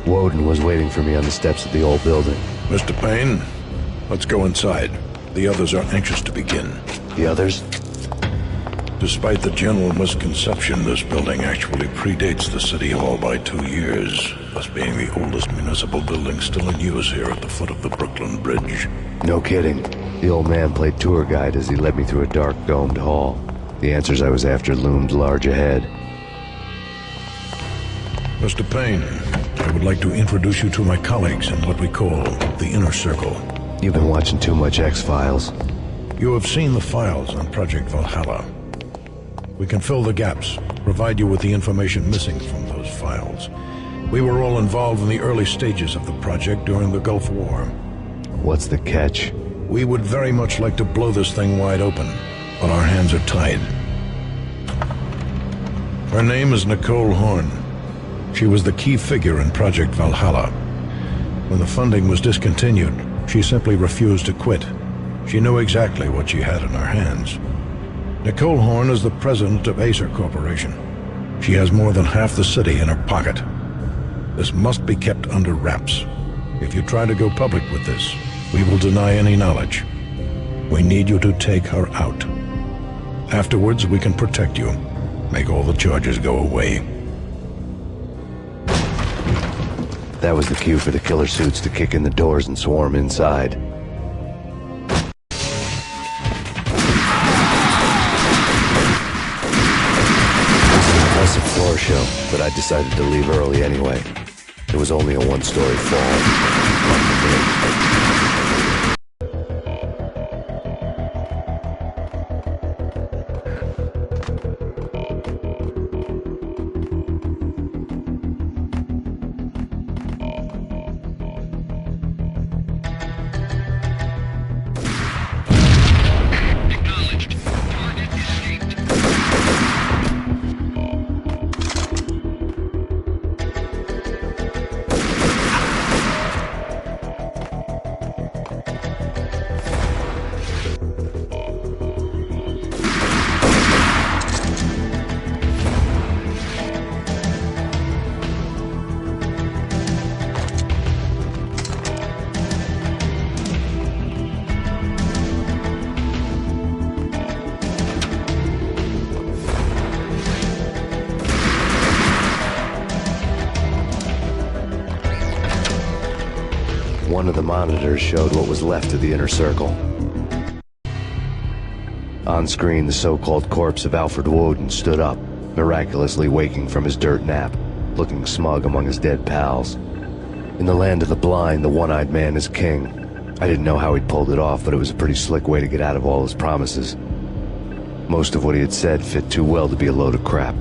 Woden was waiting for me on the steps of the old building. Mr. Payne, let's go inside. The others are anxious to begin. The others? Despite the general misconception, this building actually predates the City Hall by 2 years, thus being the oldest municipal building still in use here at the foot of the Brooklyn Bridge. No kidding. The old man played tour guide as he led me through a dark domed hall. The answers I was after loomed large ahead. Mr. Payne, I would like to introduce you to my colleagues in what we call the Inner Circle. You've been watching too much X-Files. You have seen the files on Project Valhalla. We can fill the gaps, provide you with the information missing from those files. We were all involved in the early stages of the project during the Gulf War. What's the catch? We would very much like to blow this thing wide open, but our hands are tied. Her name is Nicole Horn. She was the key figure in Project Valhalla. When the funding was discontinued, she simply refused to quit. She knew exactly what she had in her hands. Nicole Horn is the president of Acer Corporation. She has more than half the city in her pocket. This must be kept under wraps. If you try to go public with this, we will deny any knowledge. We need you to take her out. Afterwards, we can protect you. Make all the charges go away. That was the cue for the killer suits to kick in the doors and swarm inside. Floor show, but I decided to leave early anyway. It was only a one-story fall. One of the monitors showed what was left of the Inner Circle. On screen, the so-called corpse of Alfred Woden stood up, miraculously waking from his dirt nap, looking smug among his dead pals. In the land of the blind, the one-eyed man is king. I didn't know how he'd pulled it off, but it was a pretty slick way to get out of all his promises. Most of what he had said fit too well to be a load of crap.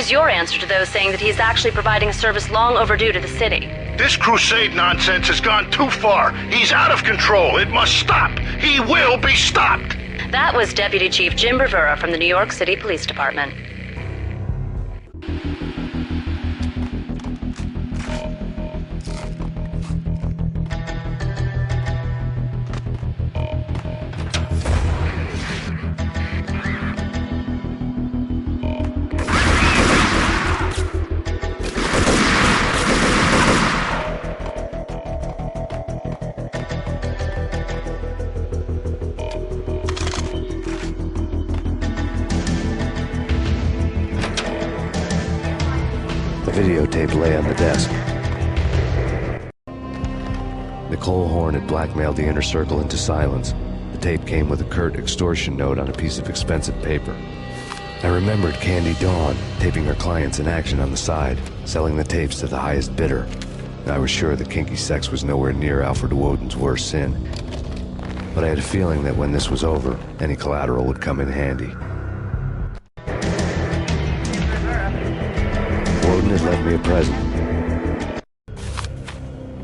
is your answer to those saying that he's actually providing a service long overdue to the city? This crusade nonsense has gone too far. He's out of control. It must stop. He will be stopped. That was Deputy Chief Jim Bravura from the New York City Police Department. Videotape lay on the desk. Nicole Horn had blackmailed the inner circle into silence. The tape came with a curt extortion note on a piece of expensive paper. I remembered Candy Dawn taping her clients in action on the side, selling the tapes to the highest bidder. I was sure that kinky sex was nowhere near Alfred Woden's worst sin. But I had a feeling that when this was over, any collateral would come in handy. Woden had left me a present.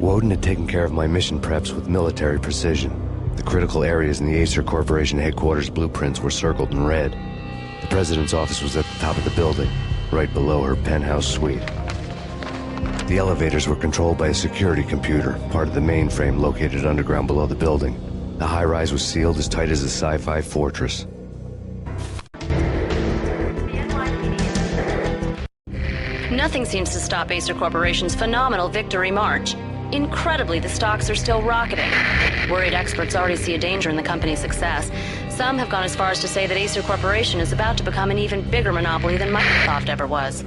Woden had taken care of my mission preps with military precision. The critical areas in the Acer Corporation headquarters blueprints were circled in red. The president's office was at the top of the building, right below her penthouse suite. The elevators were controlled by a security computer, part of the mainframe located underground below the building. The high-rise was sealed as tight as a sci-fi fortress. Nothing seems to stop Acer Corporation's phenomenal victory march. Incredibly, the stocks are still rocketing. Worried experts already see a danger in the company's success. Some have gone as far as to say that Acer Corporation is about to become an even bigger monopoly than Microsoft ever was.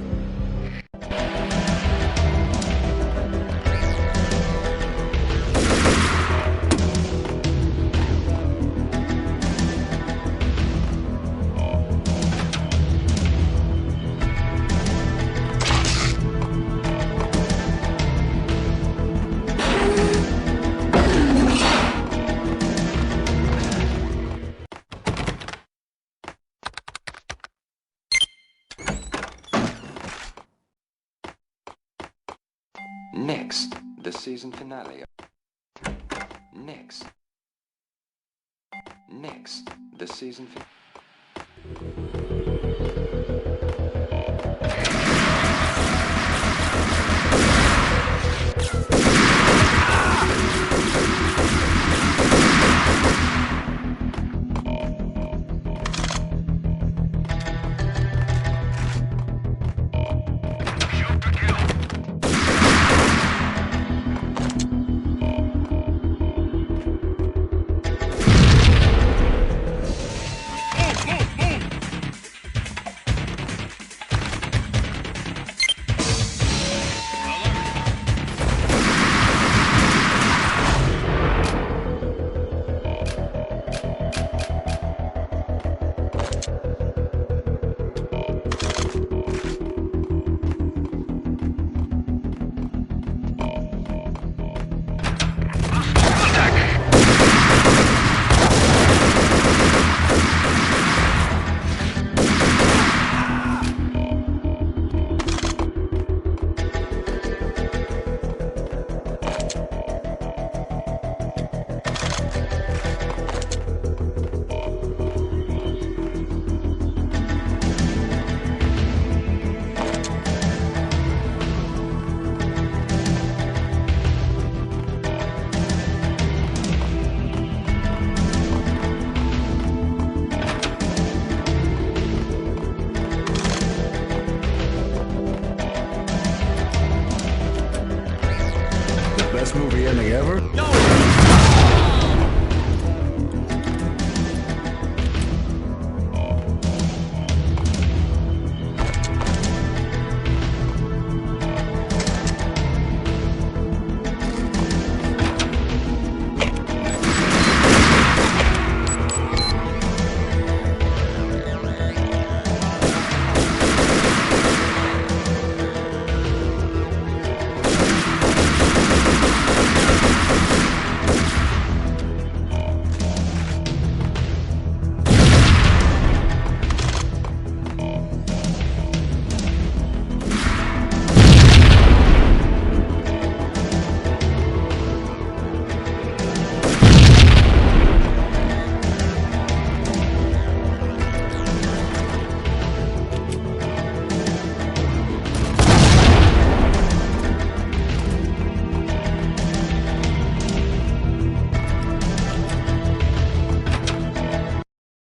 Next, the season finale. Next, the season finale. Best movie ending ever? No!